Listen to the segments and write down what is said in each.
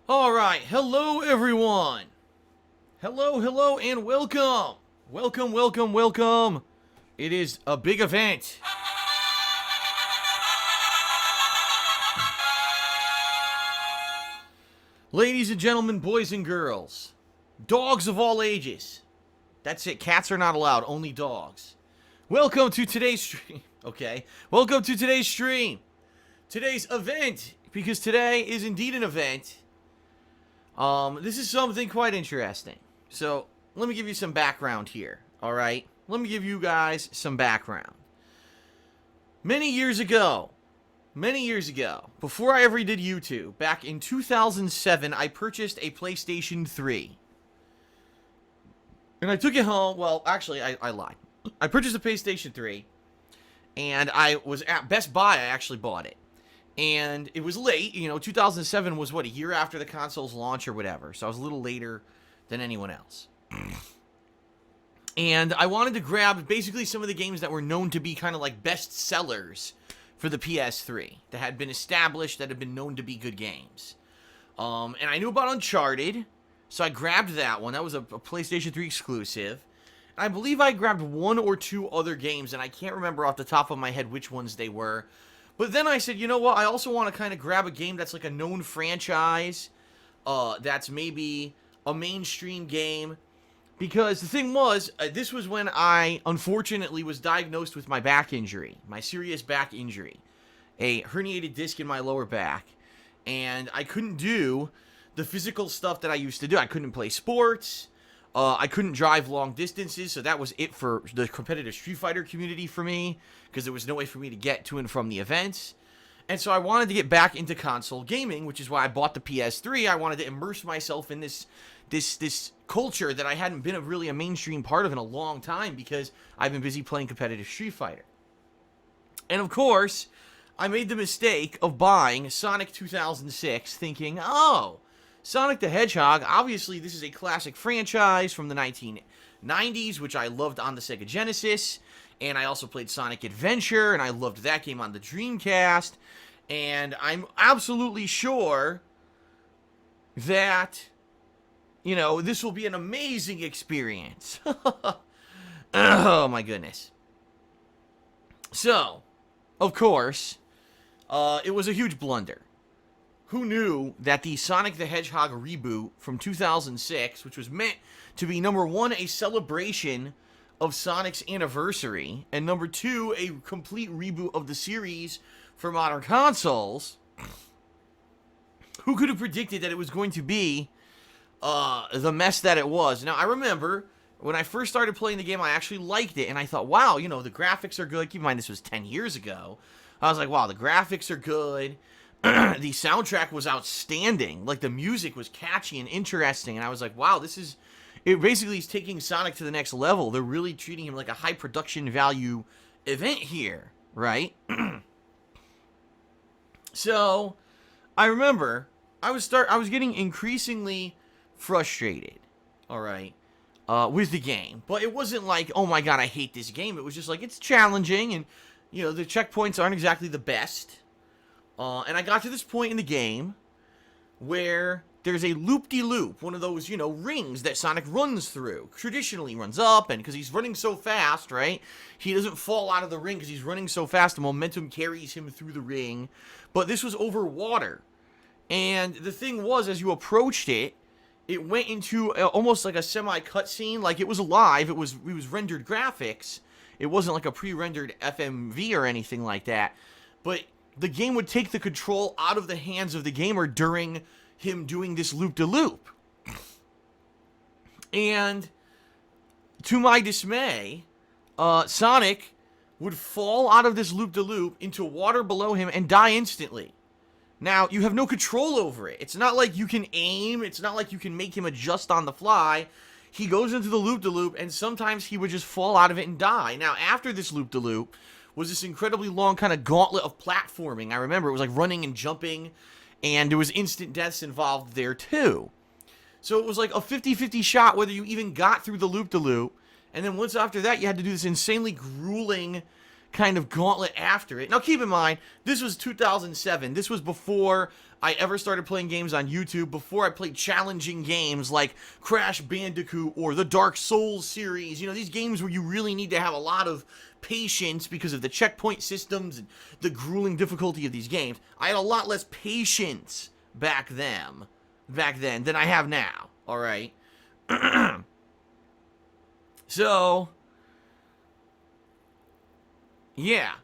Alright, hello everyone! Hello, and welcome! Welcome! It is a big event. Ladies and gentlemen, boys and girls, dogs of all ages. That's it, cats are not allowed, only dogs. Welcome to today's stream. Okay, welcome to today's stream. Today's event, because today is indeed an event. This is something quite interesting. So, let me give you some background here, alright? Let me give you guys some background. Many years ago, before I ever did YouTube, back in 2007, I purchased a PlayStation 3. And I took it home, well, actually, I lied. I purchased a PlayStation 3, and I was at Best Buy, I actually bought it. And it was late, 2007 was, a year after the console's launch or whatever. So I was a little later than anyone else. And I wanted to grab basically some of the games that were known to be kind of like best sellers for the PS3. That had been established, that had been known to be good games. And I knew about Uncharted, so I grabbed that one. That was a PlayStation 3 exclusive. And I believe I grabbed one or two other games, and I can't remember off the top of my head which ones they were. But then I said, you know what, I also want to kind of grab a game that's like a known franchise, that's maybe a mainstream game, because the thing was, this was when I, unfortunately, was diagnosed with my back injury, my serious back injury, a herniated disc in my lower back, and I couldn't do the physical stuff that I used to do. I couldn't play sports, I couldn't drive long distances, so that was it for the competitive Street Fighter community for me, because there was no way for me to get to and from the events. And so I wanted to get back into console gaming, which is why I bought the PS3. I wanted to immerse myself in this culture that I hadn't been really a mainstream part of in a long time, because I've been busy playing competitive Street Fighter. And of course, I made the mistake of buying Sonic 2006, thinking, oh, Sonic the Hedgehog, obviously this is a classic franchise from the 1990s, which I loved on the Sega Genesis, and I also played Sonic Adventure, and I loved that game on the Dreamcast, and I'm absolutely sure that, this will be an amazing experience. Oh my goodness. So, of course, it was a huge blunder. Who knew that the Sonic the Hedgehog reboot from 2006, which was meant to be, number one, a celebration of Sonic's anniversary, and number two, a complete reboot of the series for modern consoles, who could have predicted that it was going to be the mess that it was? Now, I remember when I first started playing the game, I actually liked it, and I thought, wow, the graphics are good. Keep in mind, this was 10 years ago. I was like, wow, the graphics are good. The soundtrack was outstanding. Like, the music was catchy and interesting, and I was like, wow, it basically is taking Sonic to the next level. They're really treating him like a high production value event here, right? So, I remember, I was getting increasingly frustrated, alright, with the game. But it wasn't like, oh my god, I hate this game. It was just like, it's challenging, and, the checkpoints aren't exactly the best. And I got to this point in the game where there's a loop-de-loop, one of those, rings that Sonic runs through. Traditionally runs up, and because he's running so fast, right, he doesn't fall out of the ring because he's running so fast, the momentum carries him through the ring. But this was over water. And the thing was, as you approached it, it went into almost like a semi-cutscene, like it was alive, it was rendered graphics. It wasn't like a pre-rendered FMV or anything like that. But the game would take the control out of the hands of the gamer during him doing this loop-de-loop. And to my dismay, Sonic would fall out of this loop-de-loop into water below him and die instantly. Now, you have no control over it. It's not like you can aim. It's not like you can make him adjust on the fly. He goes into the loop-de-loop, and sometimes he would just fall out of it and die. Now, after this loop-de-loop was this incredibly long kind of gauntlet of platforming. I remember it was like running and jumping, and there was instant deaths involved there too. So it was like a 50-50 shot whether you even got through the loop-de-loop, and then once after that you had to do this insanely grueling kind of gauntlet after it. Now, keep in mind, this was 2007. This was before I ever started playing games on YouTube, before I played challenging games like Crash Bandicoot or the Dark Souls series. You know, these games where you really need to have a lot of patience because of the checkpoint systems and the grueling difficulty of these games. I had a lot less patience back then than I have now, all right? So, yeah.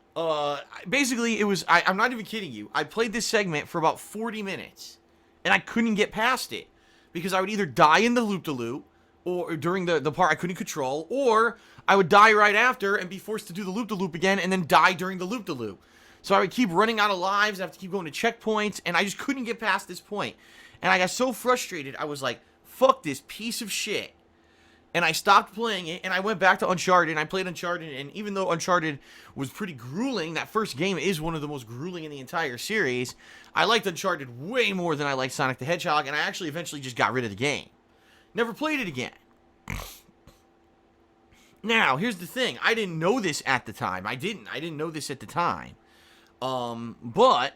Basically, it was, I'm not even kidding you, I played this segment for about 40 minutes, and I couldn't get past it, because I would either die in the loop-de-loop, or during the part I couldn't control, or I would die right after and be forced to do the loop-de-loop again, and then die during the loop-de-loop. So I would keep running out of lives, I have to keep going to checkpoints, and I just couldn't get past this point. And I got so frustrated, I was like, fuck this piece of shit. And I stopped playing it, and I went back to Uncharted, and I played Uncharted, and even though Uncharted was pretty grueling, that first game is one of the most grueling in the entire series, I liked Uncharted way more than I liked Sonic the Hedgehog, and I actually eventually just got rid of the game. Never played it again. Now, here's the thing. I didn't know this at the time. I didn't know this at the time. But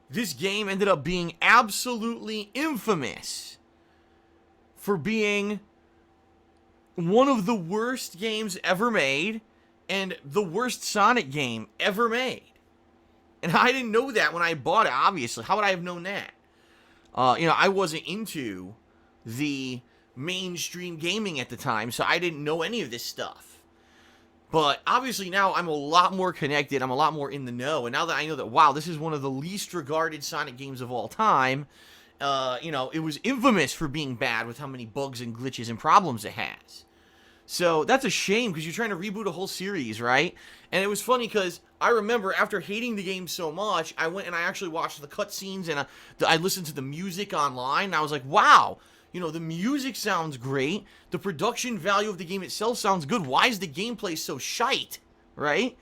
this game ended up being absolutely infamous for being one of the worst games ever made and the worst Sonic game ever made. And I didn't know that when I bought it, obviously. How would I have known that? I wasn't into the mainstream gaming at the time, so I didn't know any of this stuff. But obviously now I'm a lot more connected, I'm a lot more in the know, and now that I know that, wow, this is one of the least regarded Sonic games of all time, it was infamous for being bad with how many bugs and glitches and problems it has. So that's a shame, because you're trying to reboot a whole series, right? And it was funny because I remember after hating the game so much, I went and I actually watched the cutscenes and I listened to the music online, and I was like, wow, the music sounds great. The production value of the game itself sounds good. Why is the gameplay so shite, right?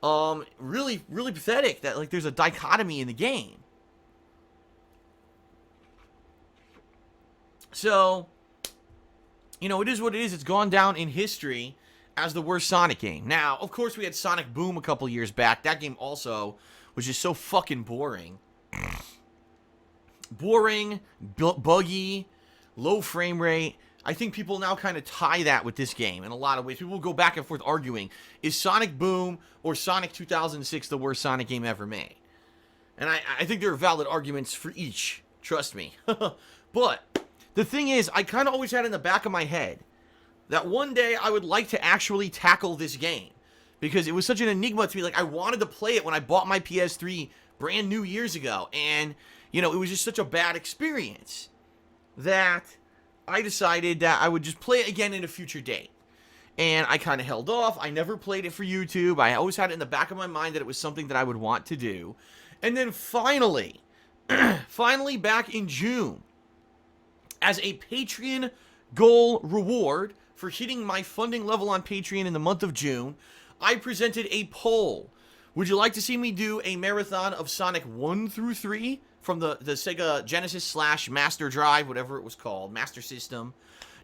Really, really pathetic that, like, there's a dichotomy in the game. So, it is what it is. It's gone down in history as the worst Sonic game. Now, of course, we had Sonic Boom a couple years back. That game also was just so fucking boring. Boring, buggy, low frame rate. I think people now kind of tie that with this game in a lot of ways. People go back and forth arguing, is Sonic Boom or Sonic 2006 the worst Sonic game ever made? And I think there are valid arguments for each. Trust me. But the thing is, I kind of always had in the back of my head that one day I would like to actually tackle this game, because it was such an enigma to me. Like, I wanted to play it when I bought my PS3 brand new years ago, and, it was just such a bad experience that I decided that I would just play it again in a future date. And I kind of held off. I never played it for YouTube. I always had it in the back of my mind that it was something that I would want to do. And then finally, back in June, as a Patreon goal reward for hitting my funding level on Patreon in the month of June, I presented a poll. Would you like to see me do a marathon of Sonic 1 through 3 from the Sega Genesis / Master Drive, whatever it was called, Master System?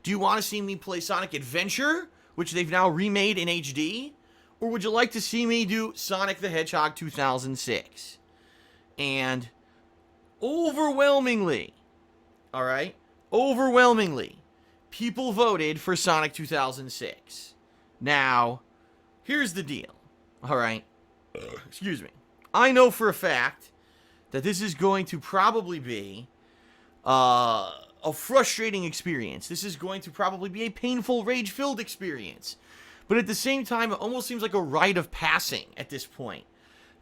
Do you want to see me play Sonic Adventure, which they've now remade in HD? Or would you like to see me do Sonic the Hedgehog 2006? And overwhelmingly, people voted for Sonic 2006. Now, here's the deal, excuse me. I know for a fact that this is going to probably be a frustrating experience. This is going to probably be a painful, rage-filled experience. But at the same time, it almost seems like a rite of passing at this point.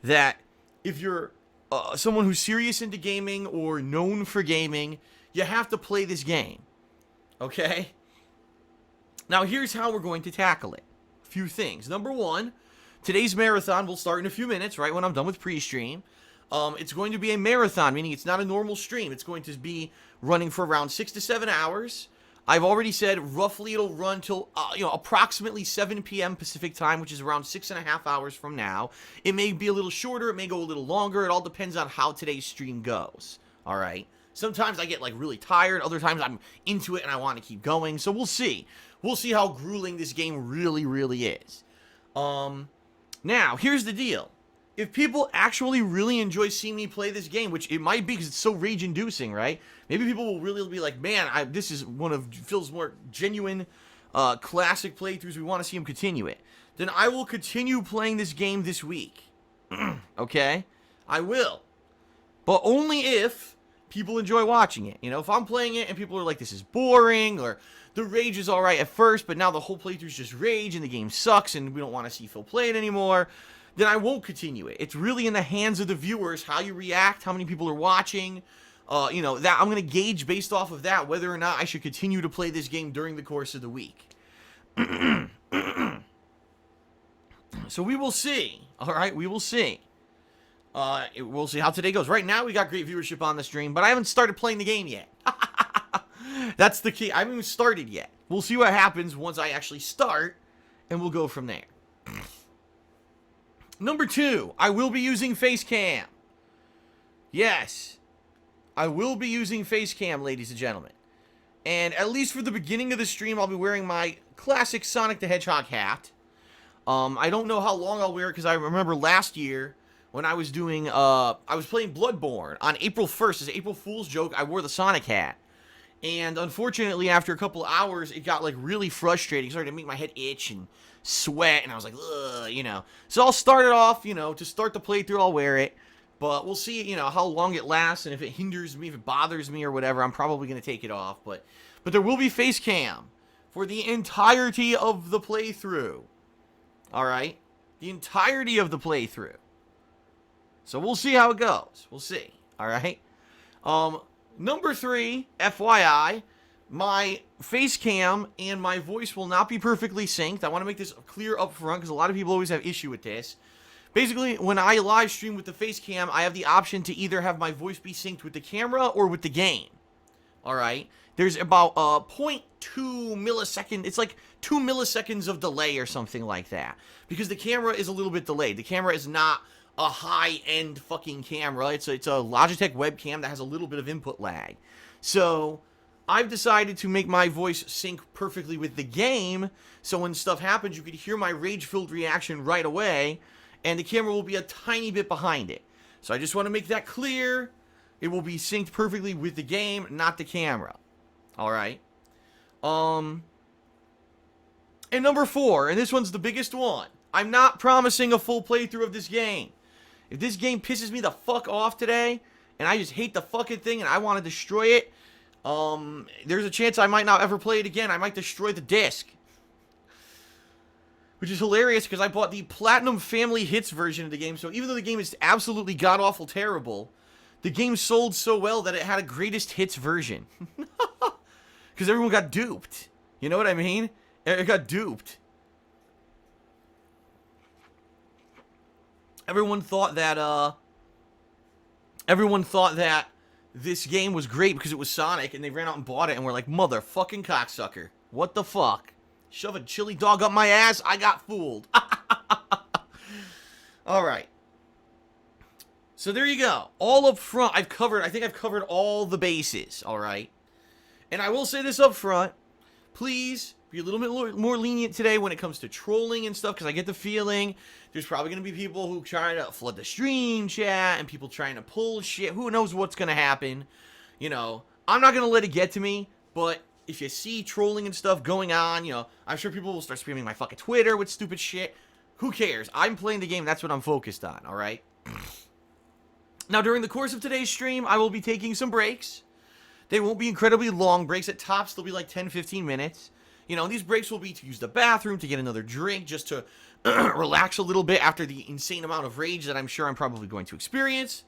That if you're someone who's serious into gaming or known for gaming, you have to play this game. Okay? Now, here's how we're going to tackle it. A few things. Number one, today's marathon will start in a few minutes, right when I'm done with pre-stream. It's going to be a marathon, meaning it's not a normal stream. It's going to be running for around 6 to 7 hours. I've already said roughly it'll run till, approximately 7 p.m. Pacific time, which is around 6.5 hours from now. It may be a little shorter. It may go a little longer. It all depends on how today's stream goes. All right. Sometimes I get, really tired. Other times I'm into it and I want to keep going. So we'll see. We'll see how grueling this game really, really is. Now, here's the deal. If people actually really enjoy seeing me play this game, which it might be because it's so rage-inducing, right? Maybe people will really be like, man, this is one of Phil's more genuine, classic playthroughs. We want to see him continue it. Then I will continue playing this game this week. Okay? I will. But only if people enjoy watching it. You know, if I'm playing it and people are like, this is boring, or the rage is alright at first, but now the whole playthrough's just rage and the game sucks and we don't want to see Phil play it anymore, then I won't continue it. It's really in the hands of the viewers, how you react, how many people are watching. You know, that I'm going to gauge based off of that whether or not I should continue to play this game during the course of the week. So we will see. Alright, we will see. We'll see how today goes. Right now, we got great viewership on the stream, but I haven't started playing the game yet. That's the key. I haven't even started yet. We'll see what happens once I actually start, and we'll go from there. Number 2, I will be using Facecam. Yes, I will be using Facecam, ladies and gentlemen. And at least for the beginning of the stream, I'll be wearing my classic Sonic the Hedgehog hat. I don't know how long I'll wear it, because I remember last year, when I was doing, I was playing Bloodborne, on April 1st, as an April Fool's joke, I wore the Sonic hat. And unfortunately, after a couple hours, it got, like, really frustrating. It started to make my head itch and sweat, and I was like, ugh, you know. So I'll start it off, you know, to start the playthrough, I'll wear it. But we'll see, you know, how long it lasts, and if it hinders me, if it bothers me or whatever, I'm probably going to take it off. But there will be face cam for the entirety of the playthrough. Alright? The entirety of the playthrough. So we'll see how it goes. We'll see. Alright? Number 3, FYI, my face cam and my voice will not be perfectly synced. I want to make this clear up front because a lot of people always have issue with this. Basically, when I live stream with the face cam, I have the option to either have my voice be synced with the camera or with the game. Alright? There's about 0.2 millisecond, it's like 2 milliseconds of delay or something like that. Because the camera is a little bit delayed. The camera is not a high-end fucking camera. It's a Logitech webcam that has a little bit of input lag. So I've decided to make my voice sync perfectly with the game, so when stuff happens, you can hear my rage-filled reaction right away, and the camera will be a tiny bit behind it. So I just want to make that clear. It will be synced perfectly with the game, not the camera. Alright? And number 4, and this one's the biggest one. I'm not promising a full playthrough of this game. If this game pisses me the fuck off today, and I just hate the fucking thing and I want to destroy it, there's a chance I might not ever play it again. I might destroy the disc. Which is hilarious because I bought the Platinum Family Hits version of the game, so even though the game is absolutely god-awful terrible, the game sold so well that it had a greatest hits version. Because everyone got duped. You know what I mean? It got duped. Everyone thought that this game was great because it was Sonic, and they ran out and bought it, and were like, motherfucking cocksucker. What the fuck? Shove a chili dog up my ass? I got fooled. Alright. So there you go. All up front, I think I've covered all the bases, alright? And I will say this up front. Please be a little bit more lenient today when it comes to trolling and stuff, because I get the feeling there's probably going to be people who try to flood the stream chat and people trying to pull shit. Who knows what's going to happen? You know, I'm not going to let it get to me, but if you see trolling and stuff going on, you know, I'm sure people will start spamming my fucking Twitter with stupid shit. Who cares? I'm playing the game. That's what I'm focused on, alright? Now, during the course of today's stream, I will be taking some breaks. They won't be incredibly long breaks. At tops, they'll be like 10-15 minutes. You know, these breaks will be to use the bathroom, to get another drink, just to relax a little bit after the insane amount of rage that I'm sure I'm probably going to experience.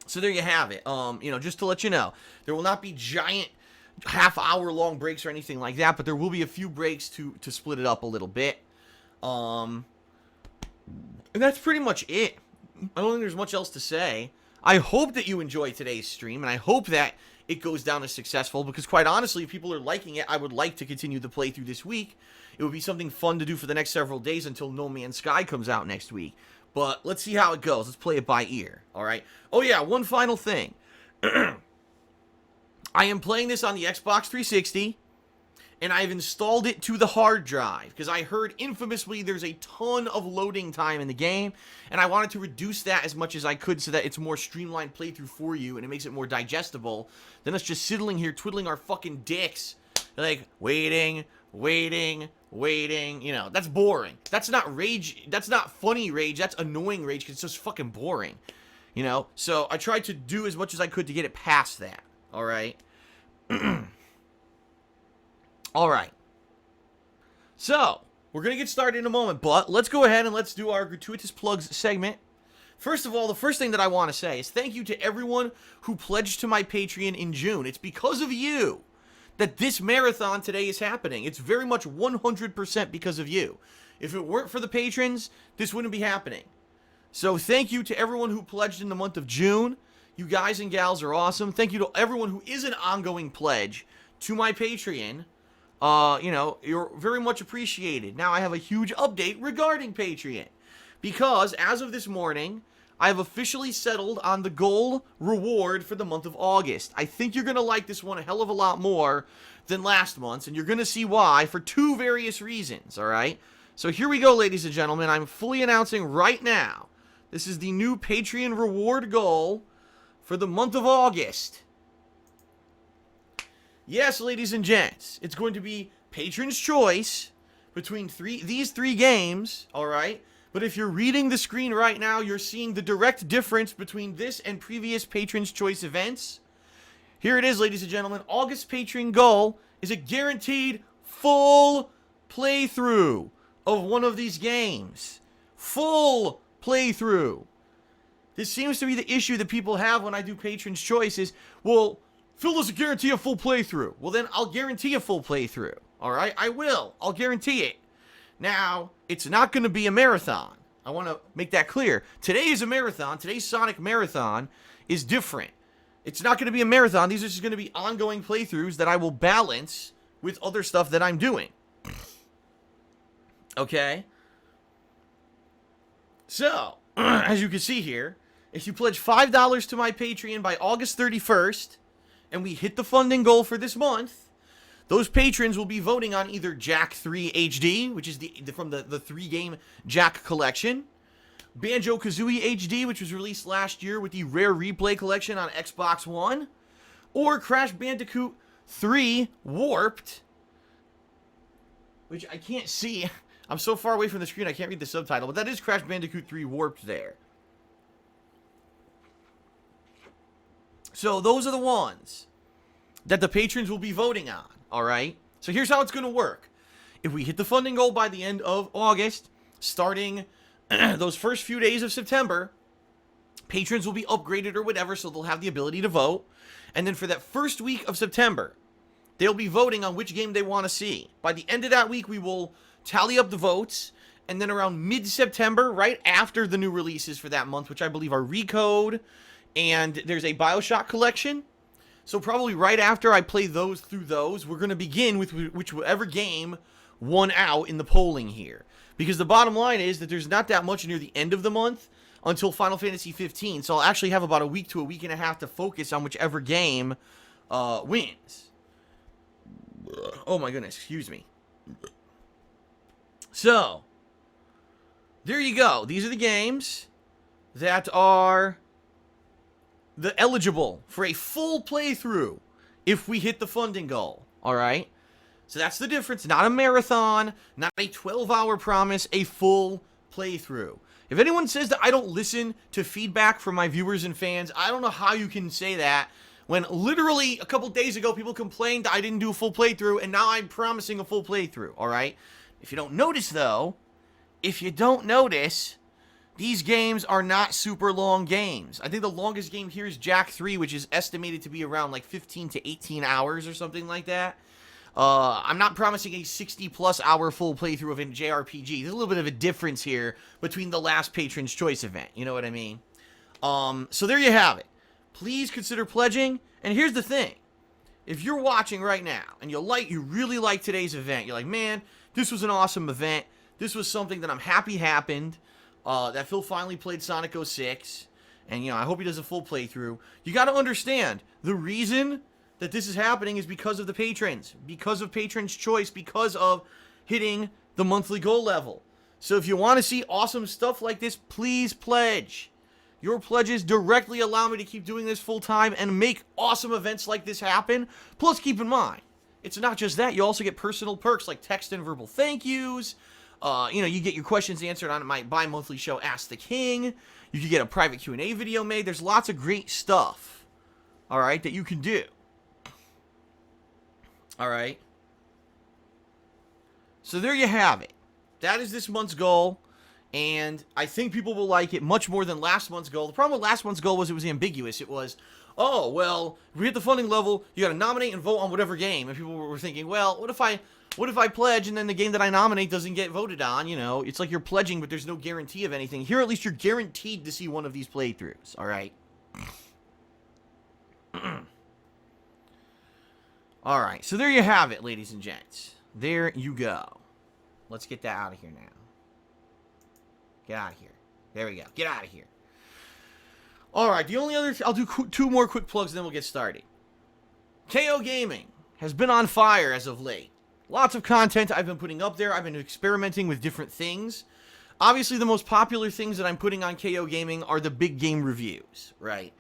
So there you have it. You know, just to let you know, there will not be giant half-hour-long breaks or anything like that, but there will be a few breaks to split it up a little bit. And that's pretty much it. I don't think there's much else to say. I hope that you enjoyed today's stream, and I hope that it goes down as successful, because quite honestly, if people are liking it, I would like to continue the playthrough this week. It would be something fun to do for the next several days until No Man's Sky comes out next week. But let's see how it goes. Let's play it by ear, alright? Oh yeah, one final thing. I am playing this on the Xbox 360, and I've installed it to the hard drive because I heard infamously there's a ton of loading time in the game, and I wanted to reduce that as much as I could so that it's a more streamlined playthrough for you and it makes it more digestible than us just sitting here twiddling our fucking dicks, like waiting. You know, that's boring. That's not rage. That's not funny rage. That's annoying rage because it's just fucking boring. You know, so I tried to do as much as I could to get it past that. All right. All right. So, we're going to get started in a moment, but let's go ahead and let's do our gratuitous plugs segment. First of all, the first thing that I want to say is thank you to everyone who pledged to my Patreon in June. It's because of you that this marathon today is happening. It's very much 100% because of you. If it weren't for the patrons, this wouldn't be happening. So thank you to everyone who pledged in the month of June. You guys and gals are awesome. Thank you to everyone who is an ongoing pledge to my Patreon. You know, you're very much appreciated. Now I have a huge update regarding Patreon. Because as of this morning, I have officially settled on the goal reward for the month of August. I think you're going to like this one a hell of a lot more than last month's, and you're going to see why for two various reasons, all right? So here we go, ladies and gentlemen. I'm fully announcing right now, this is the new Patreon reward goal for the month of August. Yes, ladies and gents, it's going to be patron's choice between these three games, all right? But if you're reading the screen right now, you're seeing the direct difference between this and previous patron's choice events. Here it is, ladies and gentlemen. August patron goal is a guaranteed full playthrough of one of these games. Full playthrough. This seems to be the issue that people have when I do patron's choice is, well, Phil doesn't guarantee a full playthrough. Well, then I'll guarantee a full playthrough. All right? I will. I'll guarantee it. Now, it's not going to be a marathon. I want to make that clear. Today is a marathon. Today's Sonic Marathon is different. It's not going to be a marathon. These are just going to be ongoing playthroughs that I will balance with other stuff that I'm doing. Okay? So, as you can see here, if you pledge $5 to my Patreon by August 31st, and we hit the funding goal for this month, those patrons will be voting on either Jak 3 HD, which is from the 3-game Jak collection, Banjo-Kazooie HD, which was released last year with the Rare Replay collection on Xbox One, or Crash Bandicoot 3 Warped, which I can't see. I'm so far away from the screen I can't read the subtitle, but that is Crash Bandicoot 3 Warped there. So those are the ones that the patrons will be voting on, all right? So here's how it's going to work. If we hit the funding goal by the end of August, starting those first few days of September, patrons will be upgraded or whatever, so they'll have the ability to vote. And then for that first week of September, they'll be voting on which game they want to see. By the end of that week, we will tally up the votes, and then around mid-September, right after the new releases for that month, which I believe are Recode, and there's a BioShock collection. So probably right after I play those through those, we're going to begin with whichever game won out in the polling here. Because the bottom line is that there's not that much near the end of the month until Final Fantasy 15. So I'll actually have about a week to a week and a half to focus on whichever game wins. Oh my goodness, excuse me. So, there you go. These are the games that are eligible for a full playthrough if we hit the funding goal. All right? So that's the difference. Not a marathon, not a 12-hour promise, a full playthrough. If anyone says that I don't listen to feedback from my viewers and fans, I don't know how you can say that when literally a couple days ago people complained I didn't do a full playthrough, and now I'm promising a full playthrough. All right? If you don't notice, though, these games are not super long games. I think the longest game here is Jak 3, which is estimated to be around like 15 to 18 hours or something like that. I'm not promising a 60-plus hour full playthrough of a JRPG. There's a little bit of a difference here between the last Patron's Choice event. You know what I mean? So there you have it. Please consider pledging. And here's the thing. If you're watching right now and you really like today's event, you're like, man, this was an awesome event. This was something that I'm happy happened. That Phil finally played Sonic 06. And, I hope he does a full playthrough. You got to understand, the reason that this is happening is because of the patrons, because of patrons' choice, because of hitting the monthly goal level. So if you want to see awesome stuff like this, please pledge. Your pledges directly allow me to keep doing this full time and make awesome events like this happen. Plus, keep in mind, it's not just that. You also get personal perks like text and verbal thank yous. You get your questions answered on my bi-monthly show, Ask the King. You can get a private Q&A video made. There's lots of great stuff, all right, that you can do. All right. So there you have it. That is this month's goal. And I think people will like it much more than last month's goal. The problem with last month's goal was it was ambiguous. It was, oh, well, if we hit the funding level, you got to nominate and vote on whatever game. And people were thinking, well, what if I pledge and then the game that I nominate doesn't get voted on? You know, it's like you're pledging, but there's no guarantee of anything. Here, at least you're guaranteed to see one of these playthroughs. All right. All right. So there you have it, ladies and gents. There you go. Let's get that out of here now. Get out of here. There we go. Get out of here. All right. The only other... I'll do two more quick plugs, and then we'll get started. KO Gaming has been on fire as of late. Lots of content I've been putting up there. I've been experimenting with different things. Obviously, the most popular things that I'm putting on KO Gaming are the big game reviews, right?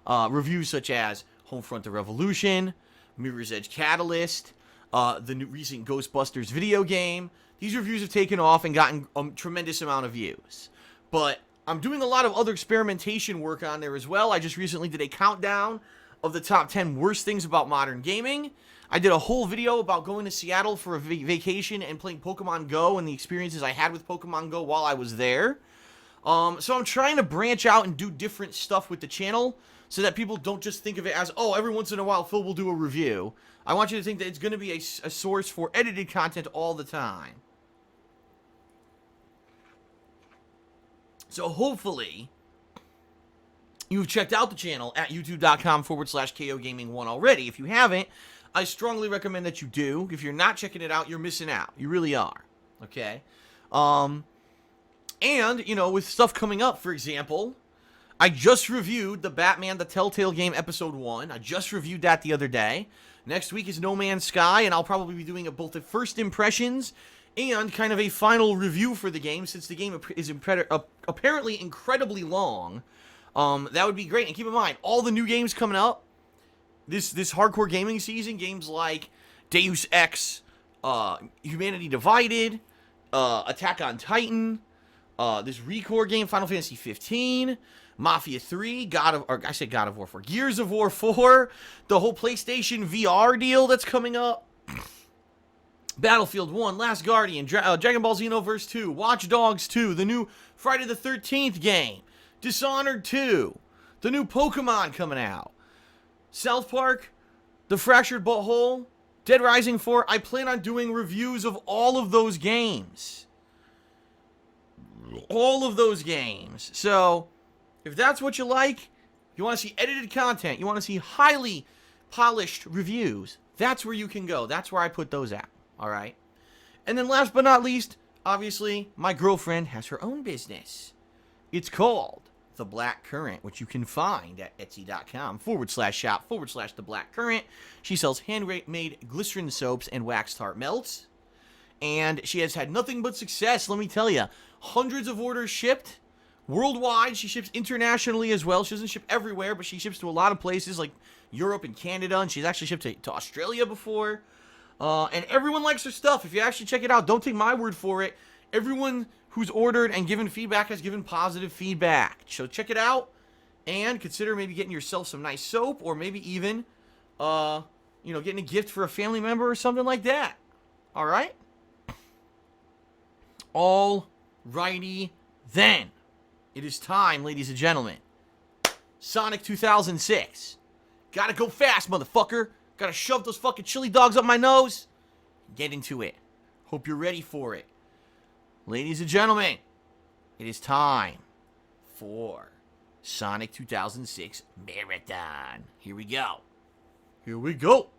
Reviews such as Homefront: The Revolution, Mirror's Edge Catalyst, the new recent Ghostbusters video game. These reviews have taken off and gotten a tremendous amount of views. But I'm doing a lot of other experimentation work on there as well. I just recently did a countdown of the top 10 worst things about modern gaming. I did a whole video about going to Seattle for a vacation and playing Pokemon Go and the experiences I had with Pokemon Go while I was there. So I'm trying to branch out and do different stuff with the channel so that people don't just think of it as, oh, every once in a while Phil will do a review. I want you to think that it's going to be a source for edited content all the time. So hopefully, you've checked out the channel at youtube.com/KOGaming1 already. If you haven't, I strongly recommend that you do. If you're not checking it out, you're missing out. You really are. Okay? And, with stuff coming up, for example, I just reviewed the Batman: The Telltale Game Episode 1. I just reviewed that the other day. Next week is No Man's Sky, and I'll probably be doing both the first impressions and kind of a final review for the game, since the game is apparently incredibly long. That would be great. And keep in mind, all the new games coming up this hardcore gaming season, games like Deus Ex, Humanity Divided, Attack on Titan, this Recore game, Final Fantasy 15, Mafia 3, God of War 4, Gears of War 4, the whole PlayStation VR deal that's coming up, Battlefield 1, Last Guardian, Dragon Ball Xenoverse 2, Watch Dogs 2, the new Friday the 13th game, Dishonored 2, the new Pokemon coming out, South Park, The Fractured Butthole, Dead Rising 4. I plan on doing reviews of all of those games. All of those games. So, if that's what you like, you want to see edited content, you want to see highly polished reviews, that's where you can go. That's where I put those at. All right. And then last but not least, obviously, my girlfriend has her own business. It's called The Black Current, which you can find at etsy.com/shop/The Black Current. She sells handmade glycerin soaps and wax tart melts. And she has had nothing but success, let me tell you. Hundreds of orders shipped worldwide. She ships internationally as well. She doesn't ship everywhere, but she ships to a lot of places like Europe and Canada. And she's actually shipped to Australia before. And everyone likes her stuff. If you actually check it out, don't take my word for it. Everyone who's ordered and given feedback has given positive feedback. So check it out and consider maybe getting yourself some nice soap, or maybe even, getting a gift for a family member or something like that. All right? All righty then. It is time, ladies and gentlemen. Sonic 2006. Gotta go fast, motherfucker. Gotta shove those fucking chili dogs up my nose. Get into it. Hope you're ready for it. Ladies and gentlemen, it is time for Sonic 2006 Marathon. Here we go. Here we go.